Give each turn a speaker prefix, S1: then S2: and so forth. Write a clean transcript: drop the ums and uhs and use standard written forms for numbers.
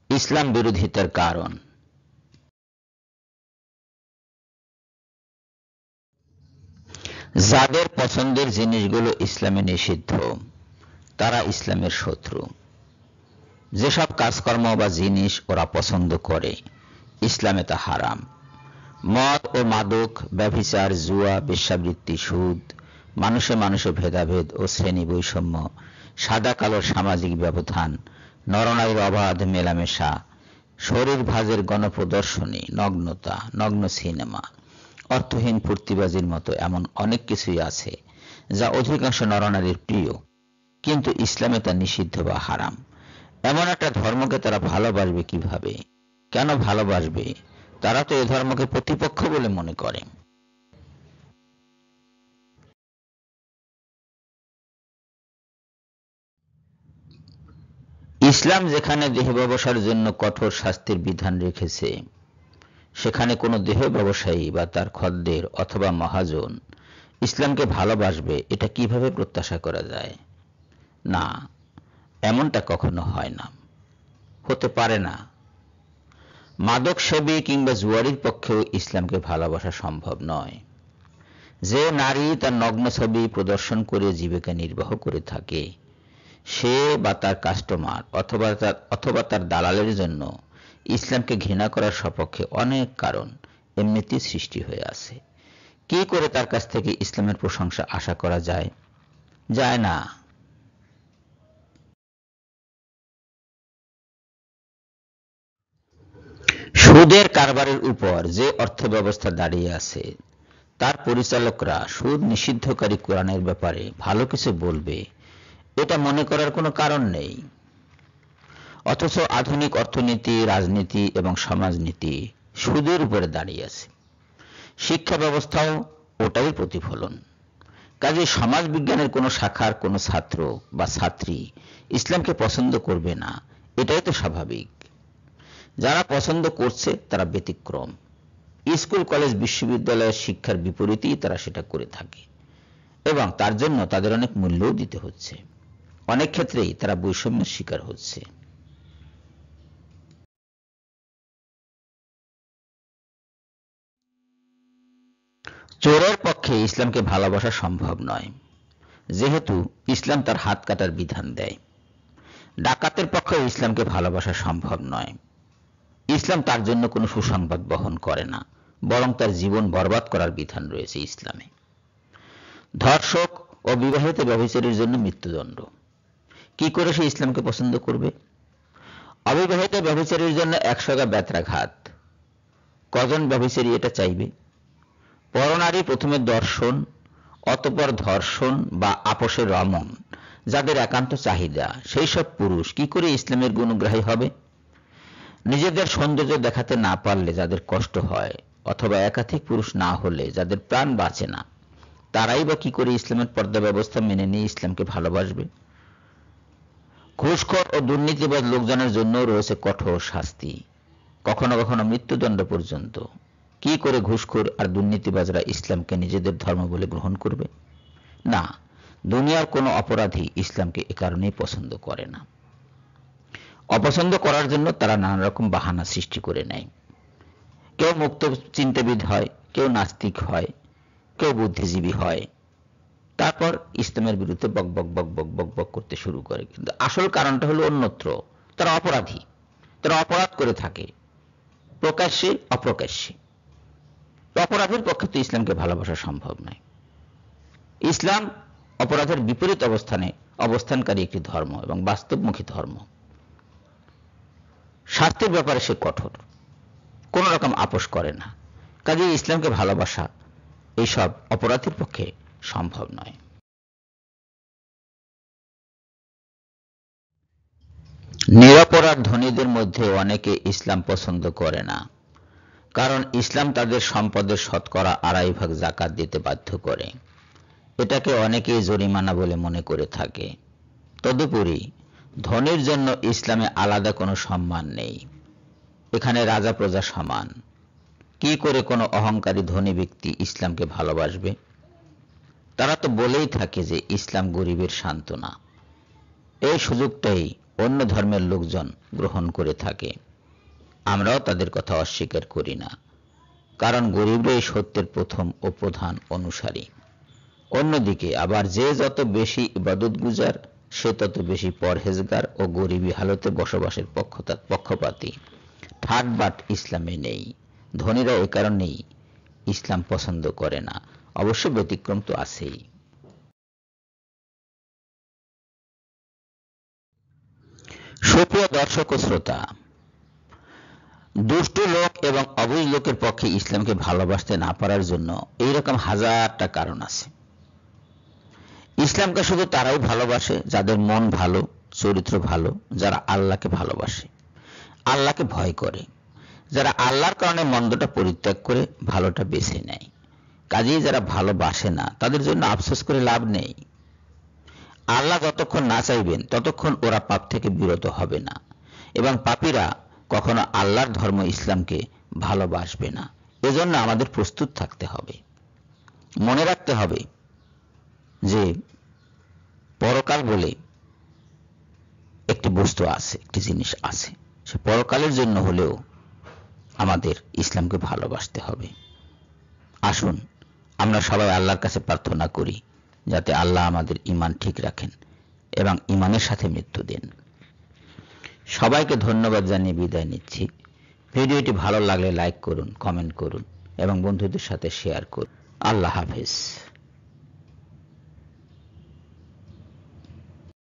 S1: ইসলাম বিরোধিতার কারণ। যাদের পছন্দের জিনিসগুলো ইসলামে নিষিদ্ধ তারা ইসলামের শত্রু। যেসব কাজকর্ম বা জিনিস ওরা পছন্দ করে ইসলামে তা হারাম। মদ ও মাদক, ব্যভিচার, জুয়া, বেশ্যাবৃত্তি, সুদ, মানুষে মানুষে ভেদাভেদ ও শ্রেণী বৈষম্য, সাদা কালোর সামাজিক ব্যবধান, নরনারীর অবাধ মেলামেশা, শরীর ভাজের গণপ্রদর্শনী, নগ্নতা, নগ্ন সিনেমা, অর্থহীন ফুর্তিবাজির মতো এমন অনেক কিছুই আছে যা অধিকাংশ নরনারীর প্রিয়, কিন্তু ইসলামে তা নিষিদ্ধ বা হারাম। এমন একটা ধর্মকে তারা ভালোবাসবে কিভাবে? কেন ভালোবাসবে? তারা তো এ ধর্মকে প্রতিপক্ষ বলে মনে করে। ইসলাম যেখানে দেহ ব্যবসার জন্য কঠোর শাস্তির বিধান রেখেছে, সেখানে কোনো দেহ ব্যবসায়ী বা তার খদ্দের অথবা মহাজন ইসলামকে ভালোবাসবে এটা কিভাবে প্রত্যাশা করা যায়? না, এমনটা কখনো হয় না, হতে পারে না। মাদক সেবী কিংবা জুয়ারির পক্ষেও ইসলামকে ভালোবাসা সম্ভব নয়। যে নারী তার নগ্ন ছবি প্রদর্শন করে জীবিকা নির্বাহ করে থাকে, সে বা তার কাস্টমার অথবা তার দালালের জন্য ইসলামকে ঘৃণা করার সপক্ষে অনেক কারণ এমনিতেই সৃষ্টি হয়ে আছে। কি করে তার কাছ থেকে ইসলামের প্রশংসা আশা করা যায়? যায় না। সুদের কারবারের উপর যে অর্থ ব্যবস্থা দাঁড়িয়ে আছে, তার পরিচালকরা সুদ নিষিদ্ধকারী কোরআনের ব্যাপারে ভালো কিছু বলবে এটা মনে করার কোনো কারণ নেই। অথচ আধুনিক অর্থনীতি, রাজনীতি এবং সমাজনীতি সুদের উপরে দাঁড়িয়ে আছে। শিক্ষা ব্যবস্থাও ওটাই প্রতিফলন। কাজে সমাজ বিজ্ঞানের কোনো শাখার কোনো ছাত্র বা ছাত্রী ইসলামকে পছন্দ করবে না, এটাই তো স্বাভাবিক। যারা পছন্দ করছে তারা ব্যতিক্রম। স্কুল, কলেজ, বিশ্ববিদ্যালয়ের শিক্ষার বিপরীতেই তারা সেটা করে থাকে এবং তার জন্য তাদের অনেক মূল্যও দিতে হচ্ছে। অনেক ক্ষেত্রেই তারা বৈষম্যের শিকার হচ্ছে। চোরের পক্ষে ইসলামকে ভালোবাসা সম্ভব নয়, যেহেতু ইসলাম তার হাত কাটার বিধান দেয়। ডাকাতের পক্ষেও ইসলামকে ভালোবাসা সম্ভব নয়। ইসলাম তার জন্য কোনো সুসংবাদ বহন করে না, বরং তার জীবন বরবাদ করার বিধান রয়েছে ইসলামে। ধর্ষক ও বিবাহিত ব্যভিচারীর জন্য মৃত্যুদণ্ড। কি করে সে ইসলামকে পছন্দ করবে? অবিবাহিত ব্যভিচারীর জন্য 100 গা বেত্রাঘাত। কজন ব্যভিচারী এটা চাইবে? পরনারী প্রথমে দর্শন, অতঃপর ধর্ষণ বা আপোষের রমণ যাদের একান্ত চাহিদা, সেই সব পুরুষ কি করে ইসলামের গুণগ্রাহী হবে? নিজেদের সৌন্দর্য দেখাতে না পারলে যাদের কষ্ট হয়, অথবা একাধিক পুরুষ না হলে যাদের প্রাণ বাঁচে না, তারাই বা কি করে ইসলামের পর্দা ব্যবস্থা মেনে নিয়ে ইসলামকে ভালোবাসবে? ঘুষখোর ও দুর্নীতিবাজ লোকজনের জন্য রয়েছে কঠোর শাস্তি, কখনো কখনো মৃত্যুদণ্ড পর্যন্ত। কি করে ঘুষখোর আর দুর্নীতিবাজরা ইসলামকে নিজেদের ধর্ম বলে গ্রহণ করবে? না, দুনিয়ার কোনো অপরাধী ইসলামকে এ কারণেই পছন্দ করে না। অপছন্দ করার জন্য তারা নানা রকম বাহানা সৃষ্টি করে নেয়। কেউ মুক্ত চিন্তাবিদ হয়, কেউ নাস্তিক হয়, কেউ বুদ্ধিজীবী হয়, তারপর ইসলামের বিরুদ্ধে বক বক বক বক বক বক করতে শুরু করে। কিন্তু আসল কারণটা হলো অন্যত্র। তারা অপরাধী, তারা অপরাধ করে থাকে প্রকাশ্যে অপ্রকাশ্যে। অপরাধের পক্ষে তো ইসলামকে ভালোবাসা সম্ভব নয়। ইসলাম অপরাধের বিপরীত অবস্থানকারী একটি ধর্ম এবং বাস্তবমুখী ধর্ম। শাস্তির ব্যাপারে সে কঠোর, কোন রকম আপোষ করে না। কাজেই ইসলামকে ভালোবাসা এইসব অপরাধীর পক্ষে সম্ভব নয়। নিরপরাধ ধনীদের মধ্যে অনেকে ইসলাম পছন্দ করে না, কারণ ইসলাম তাদের সম্পদের শতকরা 2.5 ভাগ যাকাত দিতে বাধ্য করে। এটাকে অনেকেই জরিমানা বলে মনে করে থাকে। তদুপরি ধনীর জন্য ইসলামে আলাদা কোনো সম্মান নেই। এখানে রাজা প্রজা সমান। কি করে কোনো অহংকারী ধনী ব্যক্তি ইসলামকে ভালোবাসবে? তারা তো বলেই থাকে যে ইসলাম গরিবের সান্ত্বনা। এই সুযোগটাই অন্য ধর্মের লোকজন গ্রহণ করে থাকে। আমরাও তাদের কথা অস্বীকার করি না, কারণ গরিবরাই সত্যের প্রথম ও প্রধান অনুসারী। অন্যদিকে আবার যে যত বেশি ইবাদতগুজার সে তত বেশি পরহেজগার ও গরিবী হালতে বসবাসের পক্ষপাতী। ঠাটবাট ইসলামে নেই। ধনীরা এ কারণেই ইসলাম পছন্দ করে না। অবশ্য ব্যতিক্রম তো আছেই। সুপ্রিয় দর্শক ও শ্রোতা, দুষ্ট লোক এবং অবুঝ লোকের পক্ষে ইসলামকে ভালোবাসতে না পারার জন্য এইরকম হাজারটা কারণ আছে। ইসলামকে শুধু তারাই ভালোবাসে যাদের মন ভালো, চরিত্র ভালো, যারা আল্লাহকে ভালোবাসে, আল্লাহকে ভয় করে, যারা আল্লাহর কারণে মন্দটা পরিত্যাগ করে ভালোটা বেছে নেয়। কাজেই যারা ভালোবাসে না তাদের জন্য আফসোস করে লাভ নেই। আল্লাহ যতক্ষণ না চাইবেন ততক্ষণ ওরা পাপ থেকে বিরত হবে না, এবং পাপীরা কখনো আল্লাহর ধর্ম ইসলামকে ভালোবাসবে না। এজন্য আমাদের প্রস্তুত থাকতে হবে। মনে রাখতে হবে যে পরকাল বলে একটি বস্তু আছে, একটি জিনিস আছে। সে পরকালের জন্য হলেও আমাদের ইসলামকে ভালোবাসতে হবে। আসুন আমরা সবাই আল্লাহর কাছে প্রার্থনা করি যাতে আল্লাহ আমাদের ঈমান ঠিক রাখেন এবং ঈমানের সাথে মৃত্যু দেন। সবাইকে ধন্যবাদ জানিয়ে বিদায় নিচ্ছি। ভিডিওটি ভালো লাগলে লাইক করুন, কমেন্ট করুন এবং বন্ধুদের সাথে শেয়ার করুন। আল্লাহ হাফেজ।